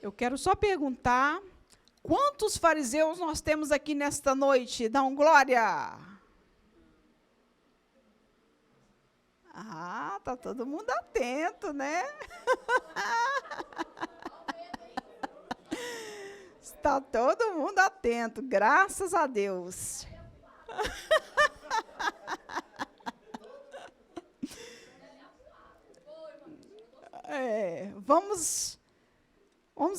Eu quero só perguntar, quantos fariseus nós temos aqui nesta noite? Dão glória! Ah, tá todo mundo atento, né? Está todo mundo atento, graças a Deus. Vamos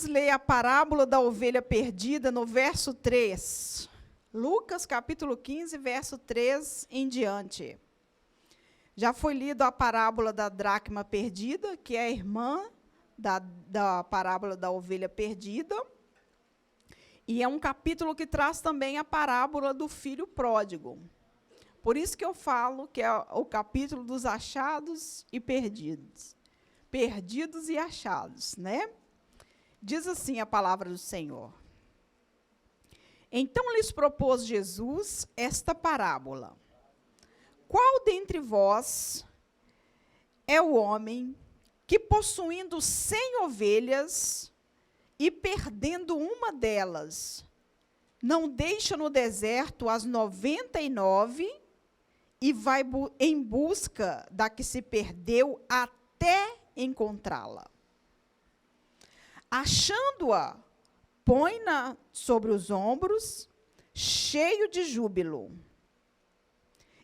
ler a parábola da ovelha perdida no verso 3. Lucas, capítulo 15, verso 3 em diante. Já foi lido a parábola da dracma perdida, que é a irmã da parábola da ovelha perdida. E é um capítulo que traz também a parábola do filho pródigo. Por isso que eu falo que é o capítulo dos achados e perdidos. Perdidos e achados, né? Diz assim a palavra do Senhor. Então lhes propôs Jesus esta parábola. Qual dentre vós é o homem que, possuindo 100 ovelhas e perdendo uma delas, não deixa no deserto as 99 e vai em busca da que se perdeu até encontrá-la? Achando-a, põe-na sobre os ombros, cheio de júbilo.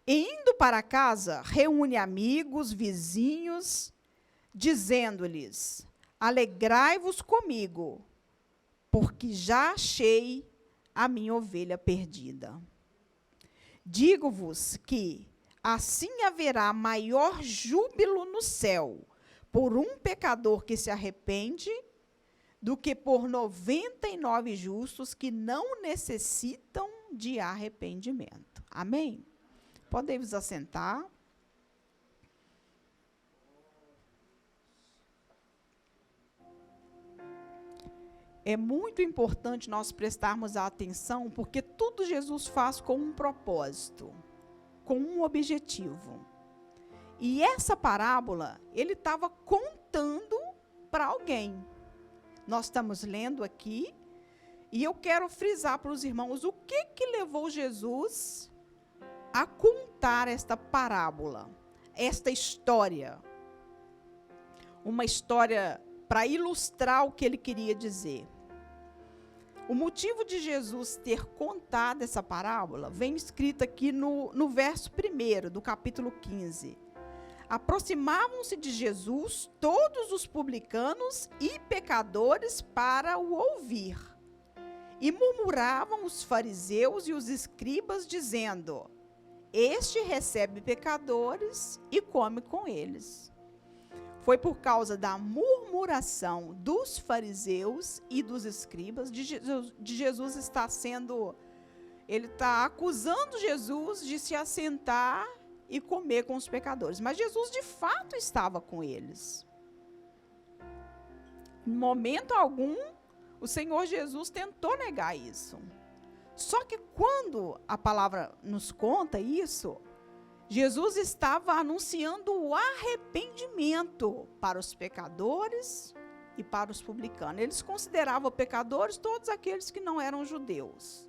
E indo para casa, reúne amigos, vizinhos, dizendo-lhes: alegrai-vos comigo, porque já achei a minha ovelha perdida. Digo-vos que assim haverá maior júbilo no céu por um pecador que se arrepende, do que por 99 justos que não necessitam de arrependimento. Amém? Podem vos assentar. É muito importante nós prestarmos atenção, porque tudo Jesus faz com um propósito, com um objetivo. E essa parábola, ele estava contando para alguém. Nós estamos lendo aqui, e eu quero frisar para os irmãos o que levou Jesus a contar esta parábola, esta história. Uma história para ilustrar o que ele queria dizer. O motivo de Jesus ter contado essa parábola vem escrito aqui no verso 1 do capítulo 15. Aproximavam-se de Jesus todos os publicanos e pecadores para o ouvir. E murmuravam os fariseus e os escribas, dizendo: este recebe pecadores e come com eles. Foi por causa da murmuração dos fariseus e dos escribas de Jesus está sendo, ele está acusando Jesus de se assentar e comer com os pecadores. Mas Jesus de fato estava com eles. Em momento algum, o Senhor Jesus tentou negar isso. Só que quando a palavra nos conta isso, Jesus estava anunciando o arrependimento para os pecadores e para os publicanos. Eles consideravam pecadores todos aqueles que não eram judeus.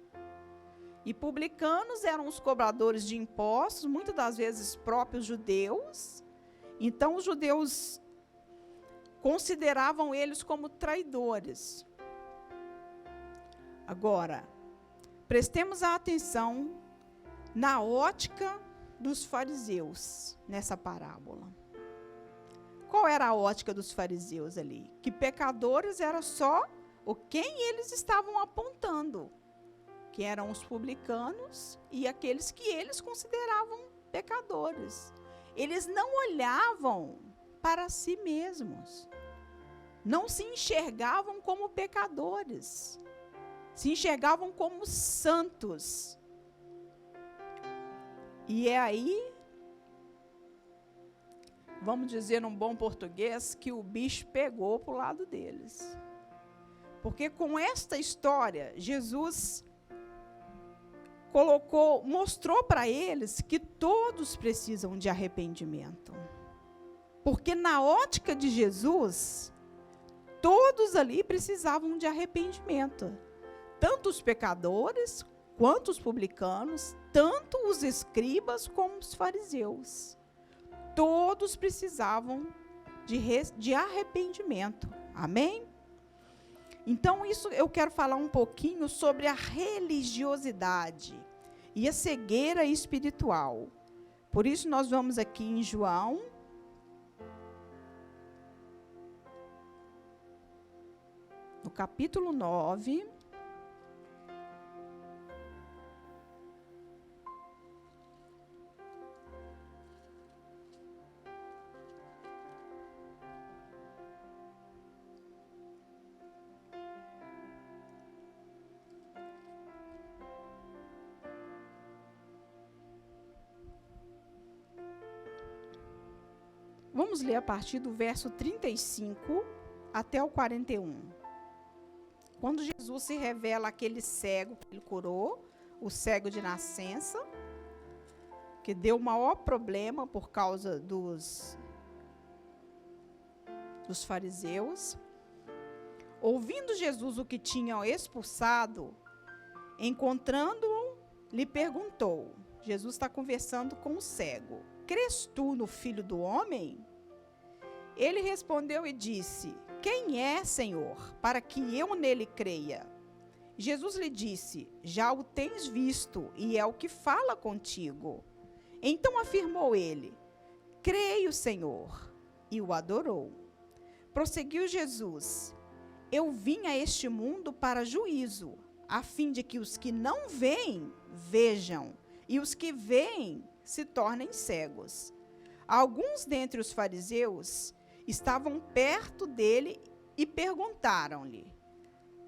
E publicanos eram os cobradores de impostos, muitas das vezes próprios judeus. Então os judeus consideravam eles como traidores. Agora, prestemos atenção na ótica dos fariseus nessa parábola. Qual era a ótica dos fariseus ali? Que pecadores era só quem eles estavam apontando, que eram os publicanos e aqueles que eles consideravam pecadores. Eles não olhavam para si mesmos, não se enxergavam como pecadores, se enxergavam como santos. E é aí, vamos dizer num bom português, que o bicho pegou para o lado deles. Porque com esta história, Jesus mostrou para eles que todos precisam de arrependimento. Porque na ótica de Jesus, todos ali precisavam de arrepimento. Tanto os pecadores, quanto os publicanos, tanto os escribas como os fariseus. Todos precisavam de arrependimento. Amém? Então, isso eu quero falar um pouquinho sobre a religiosidade e a cegueira espiritual. Por isso, nós vamos aqui em João, no capítulo 9. Vamos ler a partir do verso 35 até o 41. Quando Jesus se revela àquele cego que ele curou, o cego de nascença, que deu o maior problema por causa dos fariseus. Ouvindo Jesus o que tinham expulsado, encontrando-o, lhe perguntou. Jesus está conversando com o cego. Crês tu no Filho do Homem? Ele respondeu e disse: Quem é, Senhor, para que eu nele creia? Jesus lhe disse: Já o tens visto, e é o que fala contigo. Então afirmou ele: Creio, Senhor, e o adorou. Prosseguiu Jesus: Eu vim a este mundo para juízo, a fim de que os que não veem, vejam, e os que veem se tornem cegos. Alguns dentre os fariseus estavam perto dele e perguntaram-lhe: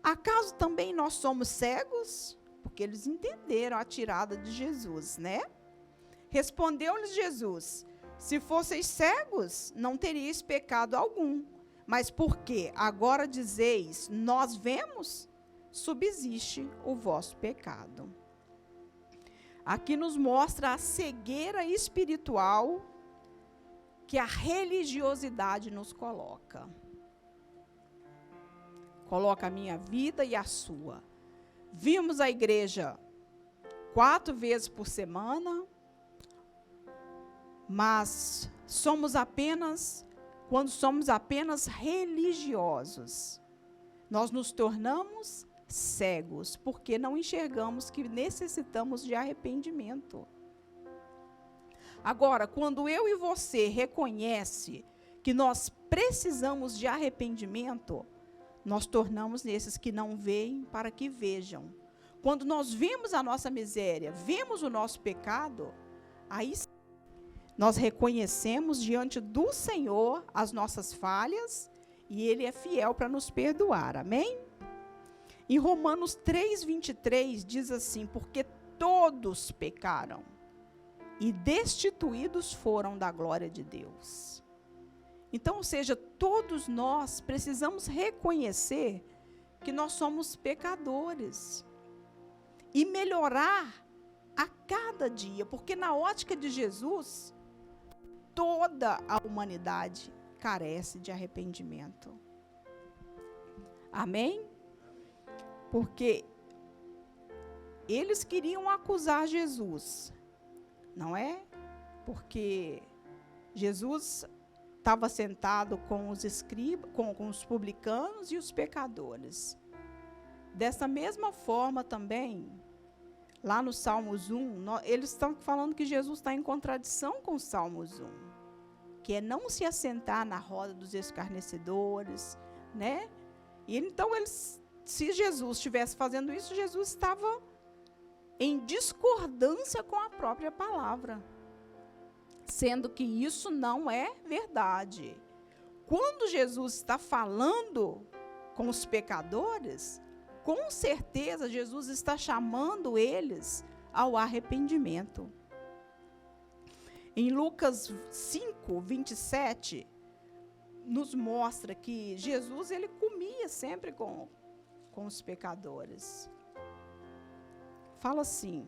Acaso também nós somos cegos? Porque eles entenderam a tirada de Jesus, né? Respondeu-lhes Jesus: Se fosseis cegos, não teríeis pecado algum. Mas porque agora dizeis, nós vemos, subsiste o vosso pecado. Aqui nos mostra a cegueira espiritual que a religiosidade nos coloca. Coloca a minha vida e a sua. Vimos a igreja 4 vezes por semana, mas quando somos apenas religiosos, nós nos tornamos cegos, porque não enxergamos que necessitamos de arrependimento. Agora, quando eu e você reconhece que nós precisamos de arrependimento, nós tornamos nesses que não veem para que vejam. Quando nós vemos a nossa miséria, vemos o nosso pecado, aí nós reconhecemos diante do Senhor as nossas falhas e Ele é fiel para nos perdoar. Amém? Em Romanos 3:23 diz assim: Porque todos pecaram e destituídos foram da glória de Deus. Então, ou seja, todos nós precisamos reconhecer que nós somos pecadores e melhorar a cada dia, porque na ótica de Jesus, toda a humanidade carece de arrependimento. Amém? Porque eles queriam acusar Jesus, não é? Porque Jesus estava sentado com os escribas, com os publicanos e os pecadores. Dessa mesma forma também, lá no Salmos 1, eles estão falando que Jesus está em contradição com o Salmos 1, que é não se assentar na roda dos escarnecedores, né? E então, se Jesus estivesse fazendo isso, Jesus estava em discordância com a própria palavra, sendo que isso não é verdade. Quando Jesus está falando com os pecadores, com certeza Jesus está chamando eles ao arrependimento. Em Lucas 5:27, nos mostra que Jesus ele comia sempre com os pecadores. Fala assim: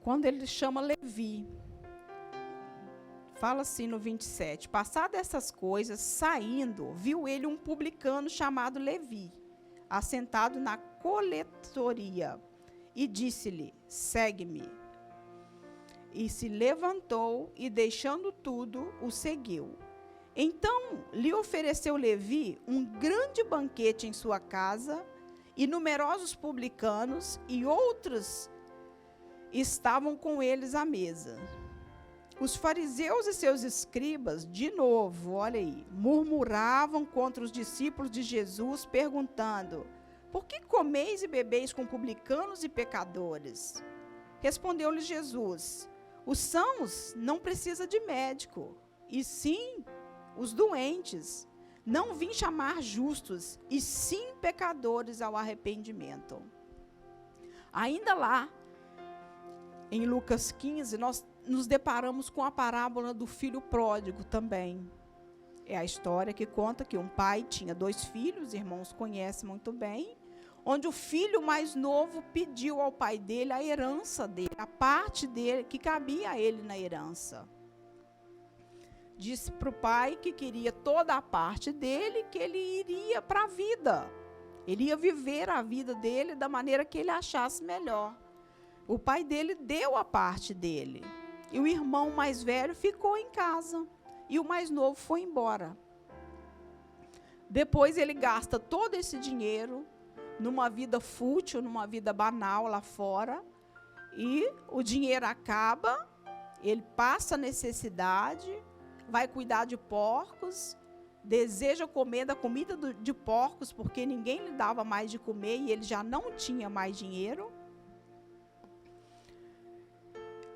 quando ele chama Levi, fala assim no 27, passadas essas coisas, saindo, viu ele um publicano chamado Levi, assentado na coletoria, e disse-lhe, segue-me. E se levantou e, deixando tudo, o seguiu. Então lhe ofereceu Levi um grande banquete em sua casa, e numerosos publicanos e outros estavam com eles à mesa. Os fariseus e seus escribas, de novo, olha aí, murmuravam contra os discípulos de Jesus, perguntando, por que comeis e bebeis com publicanos e pecadores? Respondeu-lhe Jesus, os sãos não precisam de médico, e sim os doentes. Não vim chamar justos, e sim pecadores ao arrependimento. Ainda lá, em Lucas 15, nós nos deparamos com a parábola do filho pródigo também. É a história que conta que um pai tinha 2 filhos, irmãos conhecem muito bem, onde o filho mais novo pediu ao pai dele a herança dele, a parte dele que cabia a ele na herança. Disse para o pai que queria toda a parte dele, que ele iria para a vida. Ele ia viver a vida dele da maneira que ele achasse melhor. O pai dele deu a parte dele. E o irmão mais velho ficou em casa. E o mais novo foi embora. Depois ele gasta todo esse dinheiro numa vida fútil, numa vida banal lá fora. E o dinheiro acaba, ele passa necessidade, vai cuidar de porcos, deseja comer da comida de porcos, porque ninguém lhe dava mais de comer e ele já não tinha mais dinheiro.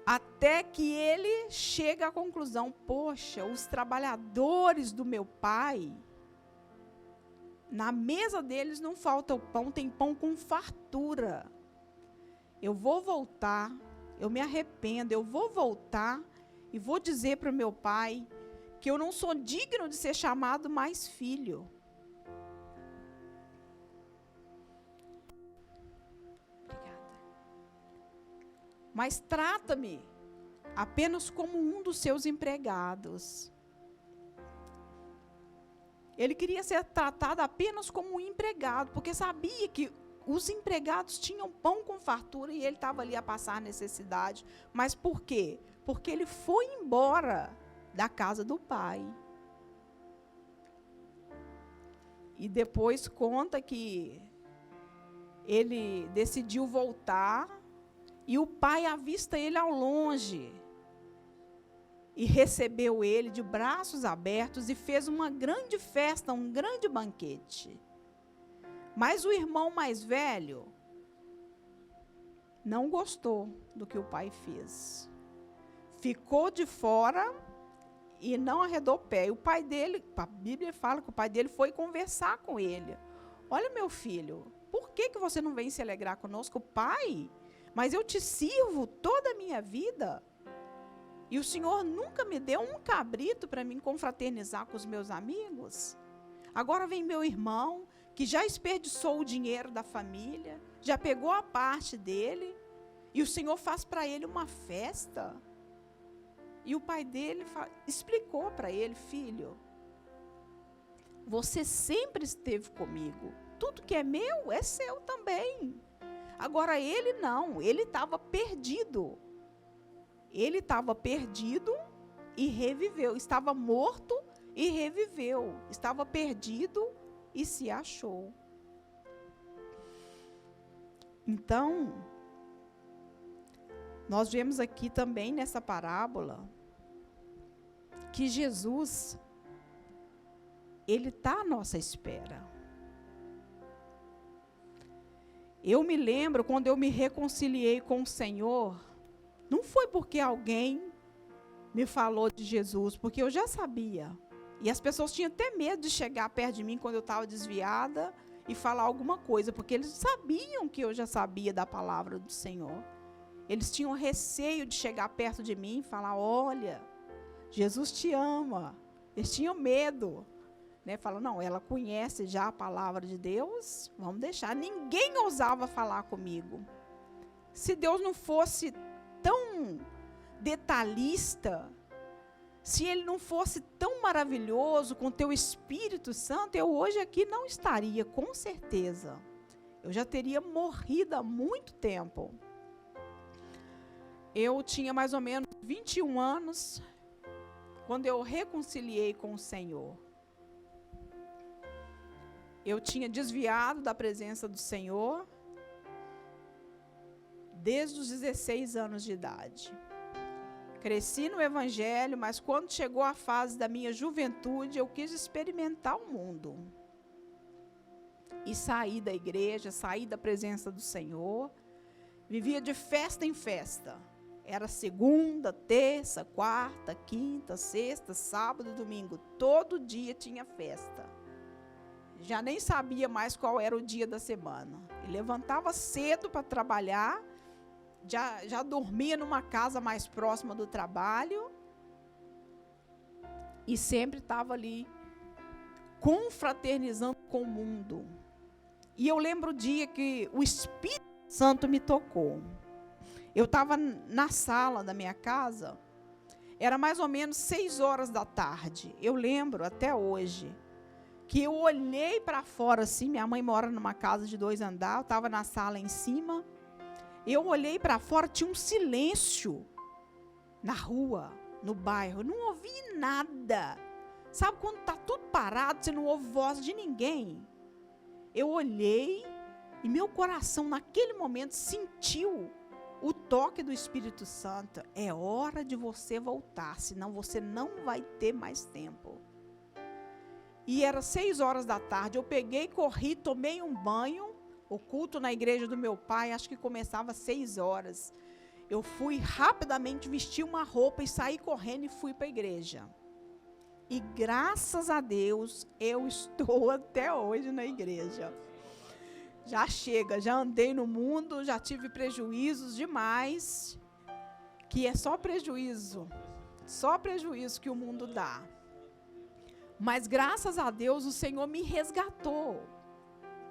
Até que ele chega à conclusão, poxa, os trabalhadores do meu pai, na mesa deles não falta o pão, tem pão com fartura. Eu vou voltar, eu me arrependo, eu vou voltar e vou dizer para o meu pai que eu não sou digno de ser chamado mais filho. Obrigada. Mas trata-me apenas como um dos seus empregados. Ele queria ser tratado apenas como um empregado, porque sabia que os empregados tinham pão com fartura e ele estava ali a passar necessidade. Mas por quê? Porque ele foi embora da casa do pai. E depois conta que ele decidiu voltar e o pai avista ele ao longe e recebeu ele de braços abertos e fez uma grande festa, um grande banquete. Mas o irmão mais velho não gostou do que o pai fez. Ficou de fora e não arredou pé. E o pai dele, a Bíblia fala que o pai dele foi conversar com ele. Olha, meu filho, por que você não vem se alegrar conosco? Pai, mas eu te sirvo toda a minha vida. E o Senhor nunca me deu um cabrito para mim confraternizar com os meus amigos. Agora vem meu irmão, que já desperdiçou o dinheiro da família, já pegou a parte dele, e o Senhor faz para ele uma festa. E o pai dele explicou para ele, filho, você sempre esteve comigo, tudo que é meu é seu também. Agora ele não, ele estava perdido. Ele estava perdido e reviveu, estava morto e reviveu, estava perdido e se achou. Então, nós vemos aqui também nessa parábola que Jesus, ele está à nossa espera. Eu me lembro quando eu me reconciliei com o Senhor, não foi porque alguém me falou de Jesus, porque eu já sabia. E as pessoas tinham até medo de chegar perto de mim quando eu estava desviada e falar alguma coisa, porque eles sabiam que eu já sabia da palavra do Senhor. Eles tinham receio de chegar perto de mim e falar, olha, Jesus te ama. Eles tinham medo. Falam, não, ela conhece já a palavra de Deus, vamos deixar. Ninguém ousava falar comigo. Se Deus não fosse tão detalhista, se ele não fosse tão maravilhoso com teu Espírito Santo, eu hoje aqui não estaria, com certeza. Eu já teria morrido há muito tempo. Eu tinha mais ou menos 21 anos quando eu reconciliei com o Senhor. Eu tinha desviado da presença do Senhor desde os 16 anos de idade. Cresci no Evangelho, mas quando chegou a fase da minha juventude, eu quis experimentar o mundo. E saí da igreja, saí da presença do Senhor, vivia de festa em festa. Era segunda, terça, quarta, quinta, sexta, sábado, domingo. Todo dia tinha festa. Já nem sabia mais qual era o dia da semana. Eu levantava cedo para trabalhar, já dormia numa casa mais próxima do trabalho e sempre estava ali confraternizando com o mundo. E eu lembro o dia que o Espírito Santo me tocou. Eu estava na sala da minha casa, era mais ou menos 6 horas da tarde. Eu lembro até hoje que eu olhei para fora assim, minha mãe mora numa casa de 2 andares, eu estava na sala em cima. Eu olhei para fora, tinha um silêncio na rua, no bairro. Eu não ouvi nada. Sabe quando está tudo parado, você não ouve voz de ninguém? Eu olhei e meu coração, naquele momento, sentiu o toque do Espírito Santo. É hora de você voltar, senão você não vai ter mais tempo. E era 6 horas da tarde. Eu peguei, corri, tomei um banho. O culto na igreja do meu pai, acho que começava às 6 horas. Eu fui rapidamente, vesti uma roupa e saí correndo e fui para a igreja. E graças a Deus, eu estou até hoje na igreja. Já chega, já andei no mundo, já tive prejuízos demais, que é só prejuízo que o mundo dá. Mas graças a Deus o Senhor me resgatou.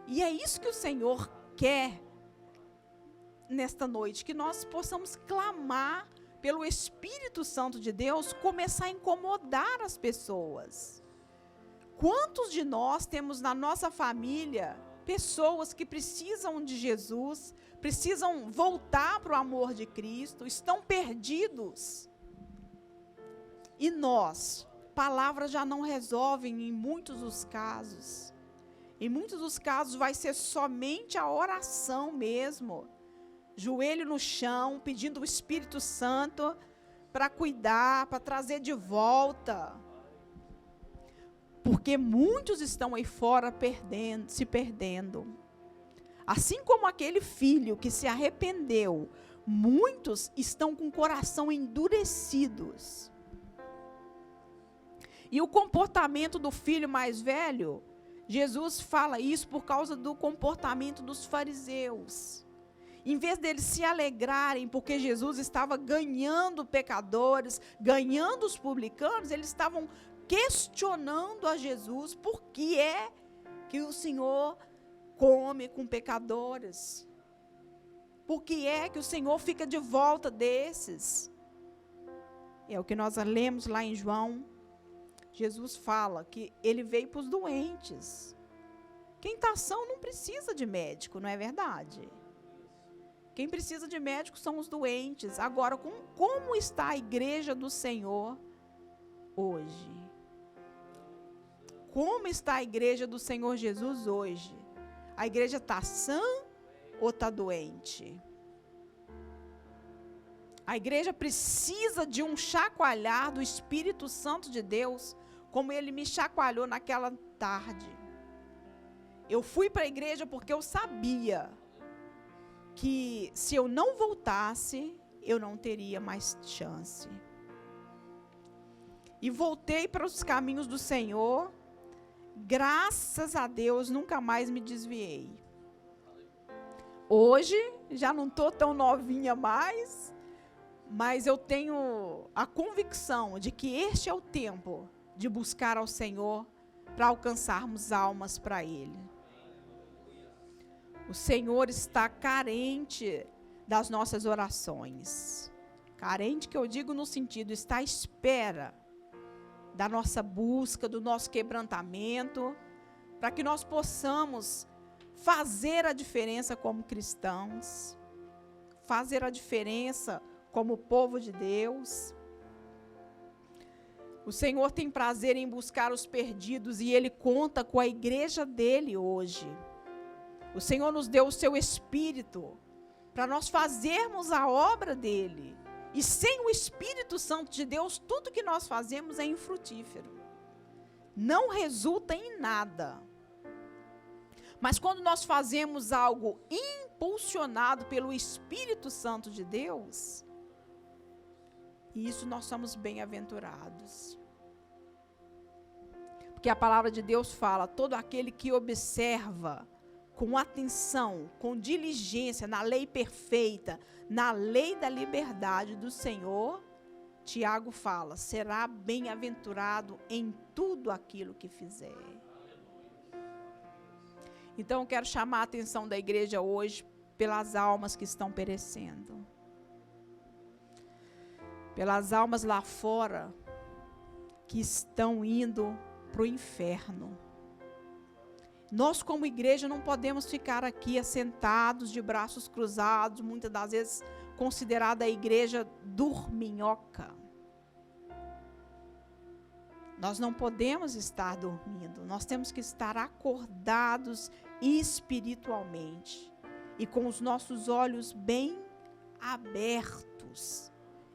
E é isso que o Senhor quer nesta noite, que nós possamos clamar pelo Espírito Santo de Deus, começar a incomodar as pessoas. Quantos de nós temos na nossa família pessoas que precisam de Jesus, precisam voltar para o amor de Cristo, estão perdidos? E nós, palavras já não resolvem em muitos dos casos. Em muitos dos casos vai ser somente a oração mesmo. Joelho no chão, pedindo o Espírito Santo para cuidar, para trazer de volta. Porque muitos estão aí fora se perdendo. Assim como aquele filho que se arrependeu, muitos estão com o coração endurecidos. E o comportamento do filho mais velho, Jesus fala isso por causa do comportamento dos fariseus. Em vez deles se alegrarem porque Jesus estava ganhando pecadores, ganhando os publicanos, eles estavam questionando a Jesus por que é que o Senhor come com pecadores. Por que é que o Senhor fica de volta desses? É o que nós lemos lá em João. Jesus fala que ele veio para os doentes. Quem está são não precisa de médico, não é verdade? Quem precisa de médico são os doentes. Agora, como está a igreja do Senhor hoje? Como está a igreja do Senhor Jesus hoje? A igreja está sã ou está doente? A igreja precisa de um chacoalhar do Espírito Santo de Deus, como ele me chacoalhou naquela tarde. Eu fui para a igreja porque eu sabia que se eu não voltasse, eu não teria mais chance. E voltei para os caminhos do Senhor. Graças a Deus, nunca mais me desviei. Hoje, já não estou tão novinha mais, mas eu tenho a convicção de que este é o tempo de buscar ao Senhor para alcançarmos almas para Ele. O Senhor está carente das nossas orações. Carente que eu digo no sentido, está à espera da nossa busca, do nosso quebrantamento, para que nós possamos fazer a diferença como cristãos, fazer a diferença como povo de Deus. O Senhor tem prazer em buscar os perdidos e Ele conta com a igreja dele hoje. O Senhor nos deu o seu Espírito para nós fazermos a obra dele. E sem o Espírito Santo de Deus, tudo que nós fazemos é infrutífero. Não resulta em nada. Mas quando nós fazemos algo impulsionado pelo Espírito Santo de Deus, isso nós somos bem-aventurados. Porque a palavra de Deus fala, todo aquele que observa com atenção, com diligência, na lei perfeita, na lei da liberdade do Senhor, Tiago fala, será bem-aventurado em tudo aquilo que fizer. Então, eu quero chamar a atenção da igreja hoje pelas almas que estão perecendo. Pelas almas lá fora que estão indo para o inferno. Nós, como igreja, não podemos ficar aqui assentados, de braços cruzados, muitas das vezes considerada a igreja dorminhoca. Nós não podemos estar dormindo, nós temos que estar acordados espiritualmente e com os nossos olhos bem abertos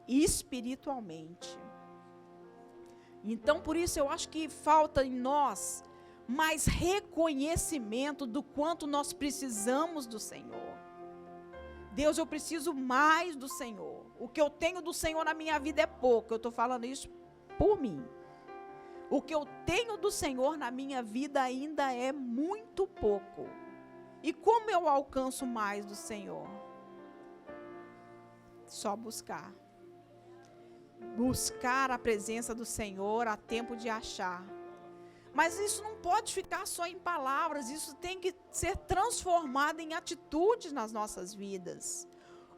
espiritualmente. Então, por isso, eu acho que falta em nós mais reconhecimento do quanto nós precisamos do Senhor. Deus, eu preciso mais do Senhor. O que eu tenho do Senhor na minha vida é pouco. Eu estou falando isso por mim. O que eu tenho do Senhor na minha vida ainda é muito pouco. E como eu alcanço mais do Senhor? Só buscar. Buscar a presença do Senhor a tempo de achar. Mas isso não pode ficar só em palavras, isso tem que ser transformado em atitudes nas nossas vidas.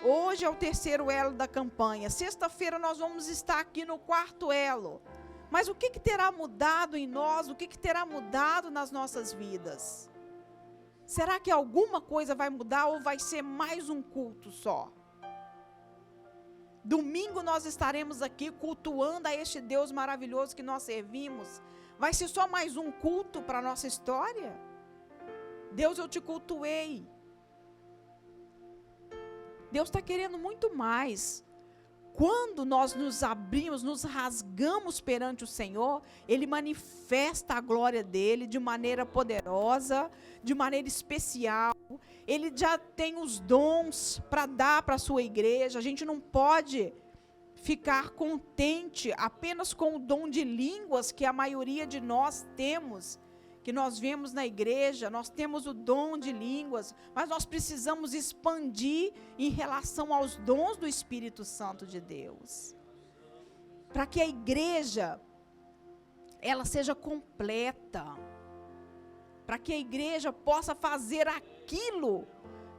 Hoje é o 3º elo da campanha. Sexta-feira nós vamos estar aqui no 4º elo. Mas o que terá mudado em nós? O que terá mudado nas nossas vidas? Será que alguma coisa vai mudar ou vai ser mais um culto só? Domingo nós estaremos aqui cultuando a este Deus maravilhoso que nós servimos. Vai ser só mais um culto para a nossa história? Deus, eu te cultuei. Deus está querendo muito mais. Quando nós nos abrimos, nos rasgamos perante o Senhor, Ele manifesta a glória dEle de maneira poderosa, de maneira especial. Ele já tem os dons para dar para a sua igreja. A gente não pode ficar contente apenas com o dom de línguas que a maioria de nós temos, que nós vemos na igreja. Nós temos o dom de línguas, mas nós precisamos expandir em relação aos dons do Espírito Santo de Deus, para que a igreja ela seja completa, para que a igreja possa fazer aquilo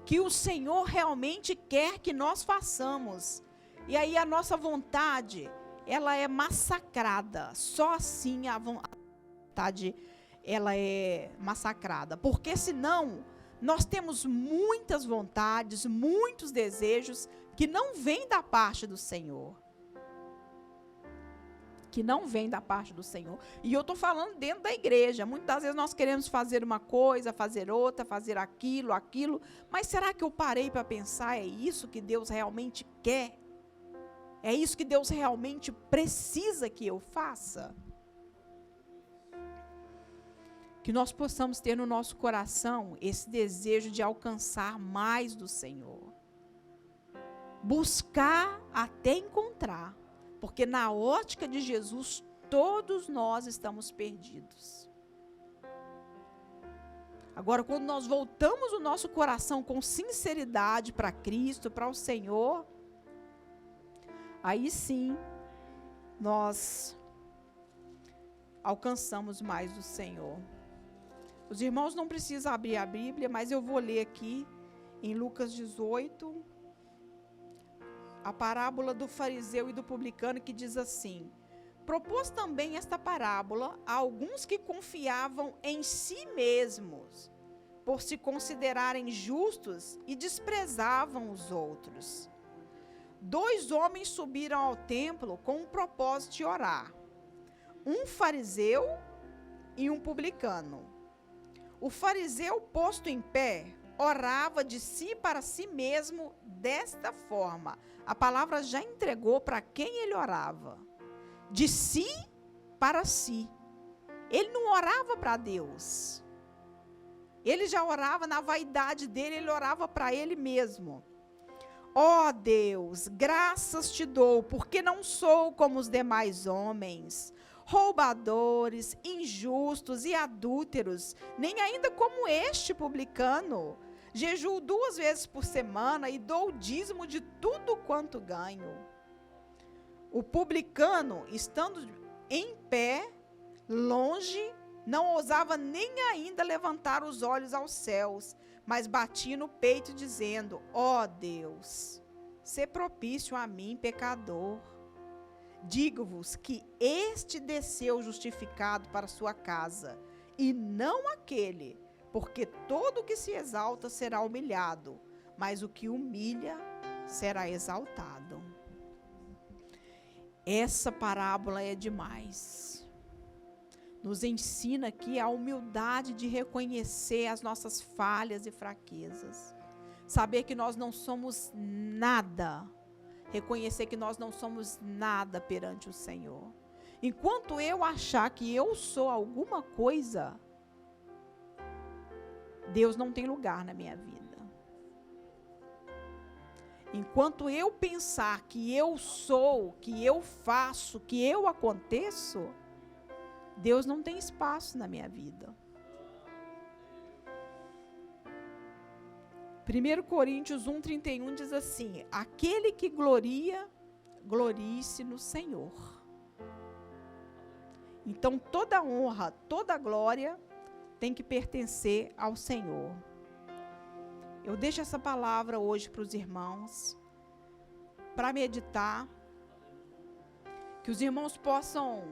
que o Senhor realmente quer que nós façamos. E aí a nossa vontade, ela é massacrada. Só assim a vontade, ela é massacrada. Porque senão, nós temos muitas vontades, muitos desejos que não vêm da parte do Senhor. Que não vêm da parte do Senhor. E eu estou falando dentro da igreja. Muitas vezes nós queremos fazer uma coisa, fazer outra, fazer aquilo. Mas será que eu parei para pensar, é isso que Deus realmente quer? É isso que Deus realmente precisa que eu faça? Que nós possamos ter no nosso coração esse desejo de alcançar mais do Senhor. Buscar até encontrar. Porque na ótica de Jesus, todos nós estamos perdidos. Agora, quando nós voltamos o nosso coração com sinceridade para Cristo, para o Senhor, aí sim, nós alcançamos mais do Senhor. Os irmãos não precisam abrir a Bíblia, mas eu vou ler aqui em Lucas 18, a parábola do fariseu e do publicano, que diz assim: propôs também esta parábola a alguns que confiavam em si mesmos, por se considerarem justos, e desprezavam os outros. 2 homens subiram ao templo com o propósito de orar, um fariseu e um publicano. O fariseu, posto em pé, orava de si para si mesmo desta forma. A palavra já entregou para quem ele orava. De si para si. Ele não orava para Deus. Ele já orava na vaidade dele, ele orava para ele mesmo. Ó Deus, graças te dou, porque não sou como os demais homens, roubadores, injustos e adúlteros, nem ainda como este publicano. Jejuo 2 vezes por semana e dou o dízimo de tudo quanto ganho. O publicano, estando em pé, longe, não ousava nem ainda levantar os olhos aos céus, mas batia no peito dizendo: ó Deus, sê propício a mim, pecador. Digo-vos que este desceu justificado para sua casa, e não aquele, porque todo o que se exalta será humilhado, mas o que humilha será exaltado. Essa parábola é demais. Nos ensina aqui a humildade de reconhecer as nossas falhas e fraquezas. Saber que nós não somos nada. Reconhecer que nós não somos nada perante o Senhor. Enquanto eu achar que eu sou alguma coisa, Deus não tem lugar na minha vida. Enquanto eu pensar que eu sou, que eu faço, que eu aconteço, Deus não tem espaço na minha vida. 1 Coríntios 1:31 diz assim: aquele que gloria, glorie-se no Senhor. Então toda honra, toda glória tem que pertencer ao Senhor. Eu deixo essa palavra hoje para os irmãos, para meditar, que os irmãos possam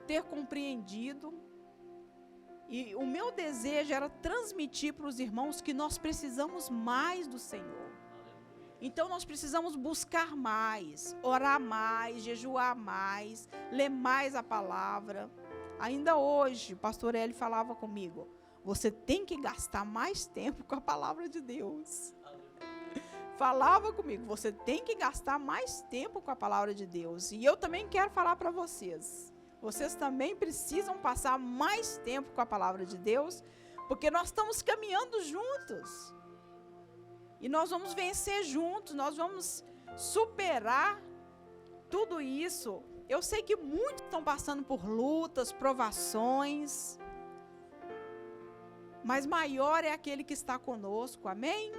ter compreendido, e o meu desejo era transmitir para os irmãos que nós precisamos mais do Senhor. Então nós precisamos buscar mais, orar mais, jejuar mais, ler mais a palavra. Ainda hoje, o pastor Eli falava comigo: você tem que gastar mais tempo com a palavra de Deus. Falava comigo: você tem que gastar mais tempo com a palavra de Deus. E eu também quero falar para vocês. Vocês também precisam passar mais tempo com a palavra de Deus, porque nós estamos caminhando juntos. E nós vamos vencer juntos, nós vamos superar tudo isso. Eu sei que muitos estão passando por lutas, provações, mas maior é aquele que está conosco, amém?